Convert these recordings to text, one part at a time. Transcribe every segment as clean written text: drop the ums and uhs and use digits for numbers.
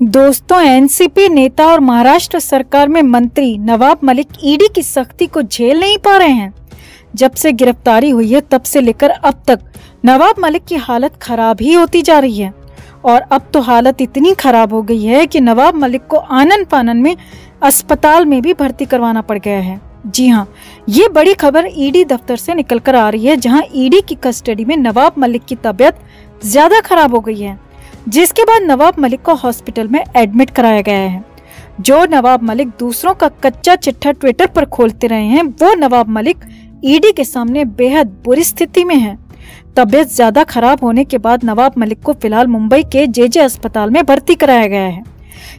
दोस्तों, एनसीपी नेता और महाराष्ट्र सरकार में मंत्री नवाब मलिक ईडी की सख्ती को झेल नहीं पा रहे हैं। जब से गिरफ्तारी हुई है तब से लेकर अब तक नवाब मलिक की हालत खराब ही होती जा रही है और अब तो हालत इतनी खराब हो गई है कि नवाब मलिक को आनन फानन में अस्पताल में भी भर्ती करवाना पड़ गया है। जी हाँ, ये बड़ी खबर ईडी दफ्तर से निकलकर आ रही है, जहां ईडी की कस्टडी में नवाब मलिक की तबीयत ज्यादा खराब हो गई है, जिसके बाद नवाब मलिक को हॉस्पिटल में एडमिट कराया गया है। जो नवाब मलिक दूसरों का कच्चा चिट्ठा ट्विटर पर खोलते रहे हैं, वो नवाब मलिक ईडी के सामने बेहद बुरी स्थिति में है। तबीयत ज्यादा खराब होने के बाद नवाब मलिक को फिलहाल मुंबई के जेजे अस्पताल में भर्ती कराया गया है।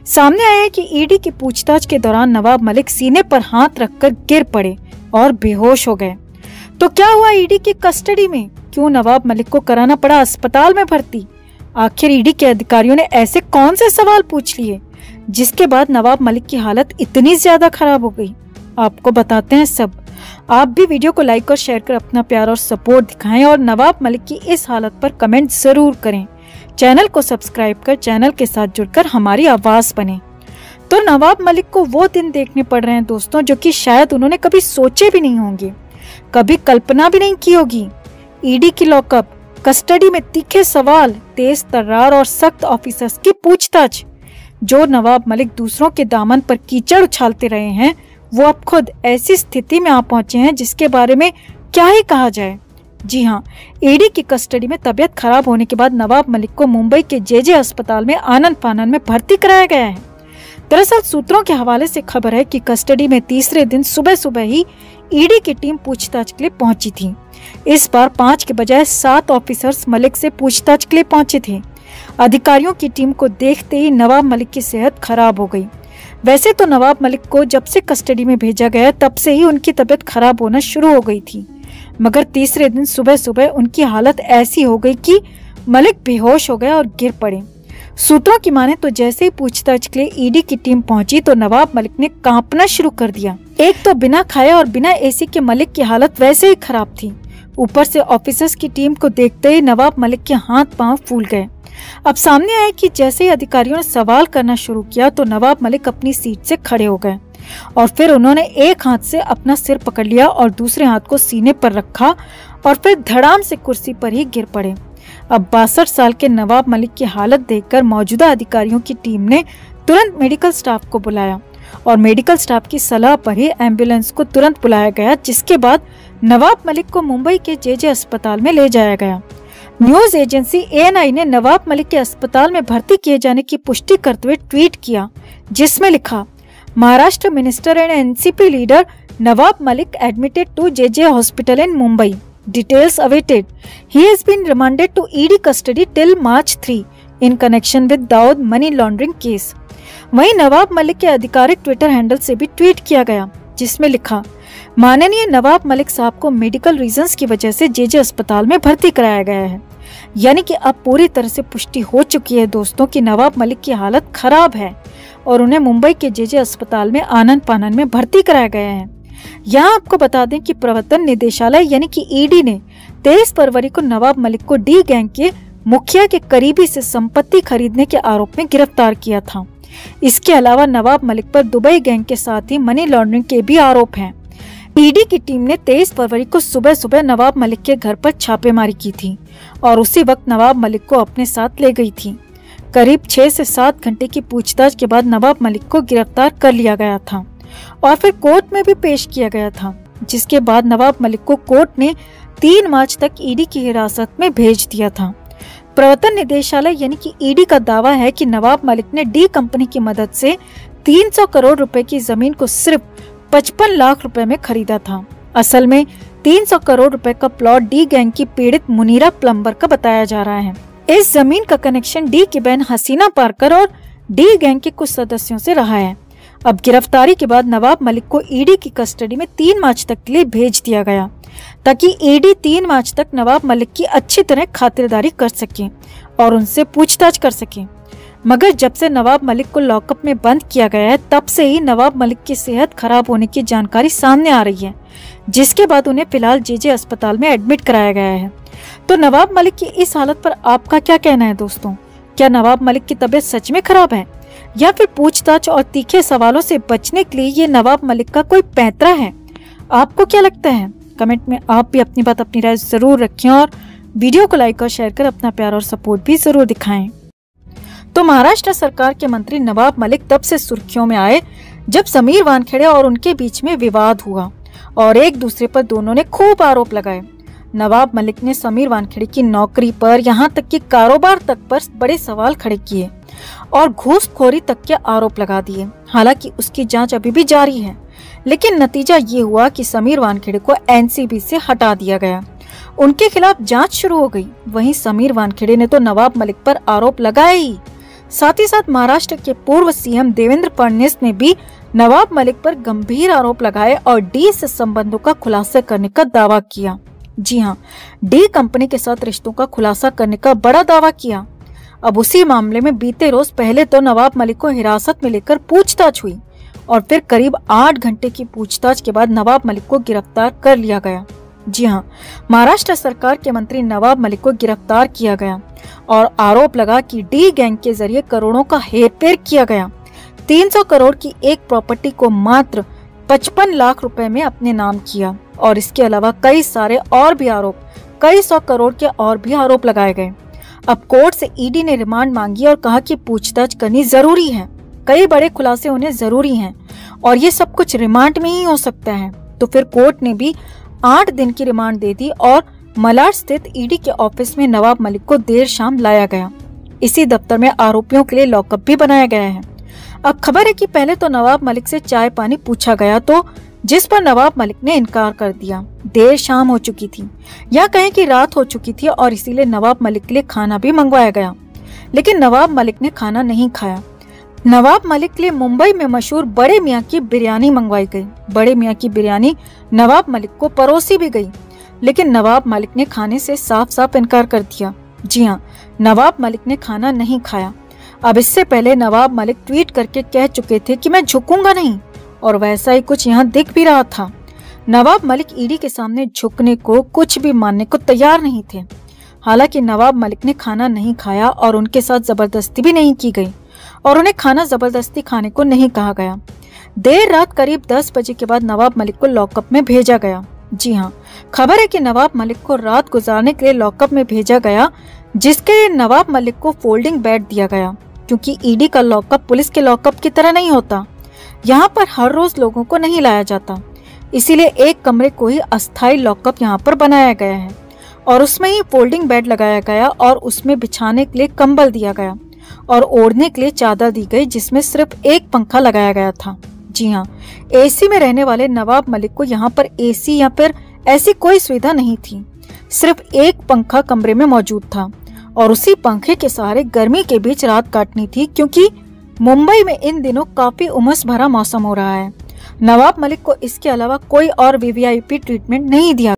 सामने आया है कि ईडी की पूछताछ के दौरान नवाब मलिक सीने पर हाथ रखकर गिर पड़े और बेहोश हो गए। तो क्या हुआ ईडी की कस्टडी में? क्यों नवाब मलिक को कराना पड़ा अस्पताल में भर्ती? आखिर ईडी के अधिकारियों ने ऐसे कौन से सवाल पूछ लिए जिसके बाद नवाब मलिक की हालत इतनी ज्यादा खराब हो गई? आपको बताते हैं सब। आप भी वीडियो को लाइक और शेयर कर अपना प्यार और सपोर्ट दिखाएं और नवाब मलिक की इस हालत पर कमेंट जरूर करें। चैनल को सब्सक्राइब कर चैनल के साथ जुड़कर हमारी आवाज बने। तो नवाब मलिक को वो दिन देखने पड़ रहे हैं दोस्तों, जो कि शायद उन्होंने कभी सोचे भी नहीं होंगे, कभी कल्पना भी नहीं की होगी। ईडी की लॉकअप, कस्टडी में तीखे सवाल, तेज तर्रार और सख्त ऑफिसर्स की पूछताछ। जो नवाब मलिक दूसरों के दामन पर कीचड़ उछालते रहे हैं, वो अब खुद ऐसी स्थिति में आ पहुंचे हैं जिसके बारे में क्या ही कहा जाए। जी हाँ, ईडी की कस्टडी में तबीयत खराब होने के बाद नवाब मलिक को मुंबई के जेजे अस्पताल में आनन फानन में भर्ती कराया गया है। दरअसल सूत्रों के हवाले से खबर है कि कस्टडी में तीसरे दिन सुबह सुबह ही ईडी की टीम पूछताछ के लिए पहुंची थी। इस बार 5 के बजाय 7 ऑफिसर्स मलिक से पूछताछ के लिए पहुंचे थे। अधिकारियों की टीम को देखते ही नवाब मलिक की सेहत खराब हो गई। वैसे तो नवाब मलिक को जब से कस्टडी में भेजा गया तब से ही उनकी तबीयत खराब होना शुरू हो गई थी, मगर तीसरे दिन सुबह सुबह उनकी हालत ऐसी हो गई कि मलिक बेहोश हो गए और गिर पड़े। सूत्रों की माने तो जैसे ही पूछताछ के लिए ईडी की टीम पहुंची तो नवाब मलिक ने कांपना शुरू कर दिया। एक तो बिना खाए और बिना एसी के मलिक की हालत वैसे ही खराब थी, ऊपर से ऑफिसर्स की टीम को देखते ही नवाब मलिक के हाथ पांव फूल गए। अब सामने आया कि जैसे ही अधिकारियों ने सवाल करना शुरू किया तो नवाब मलिक अपनी सीट से खड़े हो गए और फिर उन्होंने एक हाथ से अपना सिर पकड़ लिया और दूसरे हाथ को सीने पर रखा और फिर धड़ाम से कुर्सी पर ही गिर पड़े। अब 62 साल के नवाब मलिक की हालत देखकर मौजूदा अधिकारियों की टीम ने तुरंत मेडिकल स्टाफ को बुलाया और मेडिकल स्टाफ की सलाह पर ही एम्बुलेंस को तुरंत बुलाया गया, जिसके बाद नवाब मलिक को मुंबई के जेजे अस्पताल में ले जाया गया। न्यूज एजेंसी एएनआई ने नवाब मलिक के अस्पताल में भर्ती किए जाने की पुष्टि करते हुए ट्वीट किया, जिसमें लिखा, Maharashtra minister and NCP leader Nawab Malik admitted to JJ hospital in Mumbai, details awaited, he has been remanded to ED custody till March 3 in connection with Dawood money laundering case. वहीं नवाब मलिक के आधिकारिक ट्विटर हैंडल से भी ट्वीट किया गया, जिसमें लिखा, माननीय नवाब मलिक साहब को मेडिकल रीजंस की वजह से जेजे अस्पताल में भर्ती कराया गया है। यानी कि अब पूरी तरह से पुष्टि हो चुकी है दोस्तों कि नवाब मलिक की हालत खराब है और उन्हें मुंबई के जेजे अस्पताल में आनन फानन में भर्ती कराया गया है। यहाँ आपको बता दें कि प्रवर्तन निदेशालय यानी कि ईडी ने 23 फरवरी को नवाब मलिक को डी गैंग के मुखिया के करीबी से संपत्ति खरीदने के आरोप में गिरफ्तार किया था। इसके अलावा नवाब मलिक पर दुबई गैंग के साथ ही मनी लॉन्ड्रिंग के भी आरोप हैं। ईडी की टीम ने 23 फरवरी को सुबह सुबह नवाब मलिक के घर पर छापेमारी की थी और उसी वक्त नवाब मलिक को अपने साथ ले गई थी। करीब 6 से 7 घंटे की पूछताछ के बाद नवाब मलिक को गिरफ्तार कर लिया गया था और फिर कोर्ट में भी पेश किया गया था, जिसके बाद नवाब मलिक को कोर्ट ने 3 मार्च तक ईडी की हिरासत में भेज दिया था। प्रवर्तन निदेशालय यानी कि ईडी का दावा है कि नवाब मलिक ने डी कंपनी की मदद से 300 करोड़ रुपए की जमीन को सिर्फ 55 लाख रुपए में खरीदा था। असल में 300 करोड़ रुपए का प्लॉट डी गैंग की पीड़ित मुनीरा प्लम्बर का बताया जा रहा है। इस जमीन का कनेक्शन डी की बहन हसीना पारकर और डी गैंग के कुछ सदस्यों से रहा है। अब गिरफ्तारी के बाद नवाब मलिक को ईडी की कस्टडी में 3 मार्च तक के लिए भेज दिया गया, ताकि ईडी 3 मार्च तक नवाब मलिक की अच्छी तरह खातिरदारी कर सके और उनसे पूछताछ कर सके। मगर जब से नवाब मलिक को लॉकअप में बंद किया गया है तब से ही नवाब मलिक की सेहत खराब होने की जानकारी सामने आ रही है, जिसके बाद उन्हें फिलहाल जेजे अस्पताल में एडमिट कराया गया है। तो नवाब मलिक की इस हालत पर आपका क्या कहना है दोस्तों? क्या नवाब मलिक की तबीयत सच में खराब है? या फिर पूछताछ और तीखे सवालों से बचने के लिए ये नवाब मलिक का कोई पैंतरा है? आपको क्या लगता है? कमेंट में आप भी अपनी बात, अपनी राय जरूर रखें और वीडियो को लाइक और शेयर कर अपना प्यार और सपोर्ट भी जरूर दिखाएं। तो महाराष्ट्र सरकार के मंत्री नवाब मलिक तब से सुर्खियों में आए जब समीर वानखेड़े और उनके बीच में विवाद हुआ और एक दूसरे पर दोनों ने खूब आरोप लगाए। नवाब मलिक ने समीर वानखेड़े की नौकरी पर, यहाँ तक कि कारोबार तक पर बड़े सवाल खड़े किए और घूसखोरी तक के आरोप लगा दिए। हालांकि उसकी जांच अभी भी जारी है, लेकिन नतीजा ये हुआ कि समीर वानखेड़े को एनसीबी से हटा दिया गया। उनके खिलाफ जांच शुरू हो गई। वहीं समीर वानखेड़े ने तो नवाब मलिक पर आरोप लगाए ही, साथ ही साथ महाराष्ट्र के पूर्व सीएम देवेंद्र फडणवीस ने भी नवाब मलिक पर गंभीर आरोप लगाए और डी से संबंधों का खुलासा करने का दावा किया। जी हाँ, डी कंपनी के साथ रिश्तों का खुलासा करने का बड़ा दावा किया। अब उसी मामले में बीते रोज पहले तो नवाब मलिक को हिरासत में लेकर पूछताछ हुई और फिर करीब 8 घंटे की पूछताछ के बाद नवाब मलिक को गिरफ्तार कर लिया गया। जी हाँ, महाराष्ट्र सरकार के मंत्री नवाब मलिक को गिरफ्तार किया गया और आरोप लगा कि डी गैंग के जरिए करोड़ों का हेरफेर किया गया। 300 करोड़ की एक प्रॉपर्टी को मात्र 55 लाख रुपए में अपने नाम किया और इसके अलावा कई सारे और भी आरोप, कई 100 करोड़ के और भी आरोप लगाए गए। अब कोर्ट से ईडी ने रिमांड मांगी और कहा कि पूछताछ करनी जरूरी है, कई बड़े खुलासे होने जरूरी हैं और ये सब कुछ रिमांड में ही हो सकता है। तो फिर कोर्ट ने भी 8 दिन की रिमांड दे दी और मलाड स्थित ईडी के ऑफिस में नवाब मलिक को देर शाम लाया गया। इसी दफ्तर में आरोपियों के लिए लॉकअप भी बनाया गया है। अब खबर है कि पहले तो नवाब मलिक से चाय पानी पूछा गया, तो जिस पर नवाब मलिक ने इनकार कर दिया। देर शाम हो चुकी थी या कहें कि रात हो चुकी थी और इसीलिए नवाब मलिक के लिए खाना भी मंगवाया गया, लेकिन नवाब मलिक ने खाना नहीं खाया। नवाब मलिक के लिए मुंबई में मशहूर बड़े मियाँ की बिरयानी मंगवाई गई। बड़े मियाँ की बिरयानी नवाब मलिक को परोसी भी गई, लेकिन नवाब मलिक ने खाने से साफ साफ इनकार कर दिया। जी हाँ, नवाब मलिक ने खाना नहीं खाया। अब इससे पहले नवाब मलिक ट्वीट करके कह चुके थे कि मैं झुकूंगा नहीं, और वैसा ही कुछ यहाँ दिख भी रहा था। नवाब मलिक ईडी के सामने झुकने को, कुछ भी मानने को तैयार नहीं थे। हालांकि नवाब मलिक ने खाना नहीं खाया और उनके साथ जबरदस्ती भी नहीं की गई और उन्हें खाना जबरदस्ती खाने को नहीं कहा गया। देर रात करीब 10 बजे के बाद नवाब मलिक को लॉकअप में भेजा गया। जी हाँ, खबर है कि नवाब मलिक को रात गुजारने के लिए लॉकअप में भेजा गया, जिसके लिए नवाब मलिक को फोल्डिंग बेड दिया गया, क्योंकि ईडी का लॉकअप पुलिस के लॉकअप की तरह नहीं होता। यहाँ पर हर रोज लोगों को नहीं लाया जाता, इसीलिए एक कमरे को ही अस्थायी लॉकअप यहाँ पर बनाया गया है और उसमें ही फोल्डिंग बेड लगाया गया और उसमें बिछाने के लिए कंबल दिया गया और ओढ़ने के लिए चादर दी गई, जिसमें सिर्फ एक पंखा लगाया गया था। जी हाँ, एसी में रहने वाले नवाब मलिक को यहाँ पर एसी या फिर ऐसी कोई सुविधा नहीं थी। सिर्फ एक पंखा कमरे में मौजूद था और उसी पंखे के सहारे गर्मी के बीच रात काटनी थी, क्योंकि मुंबई में इन दिनों काफी उमस भरा मौसम हो रहा है। नवाब मलिक को इसके अलावा कोई और वीवीआईपी ट्रीटमेंट नहीं दिया।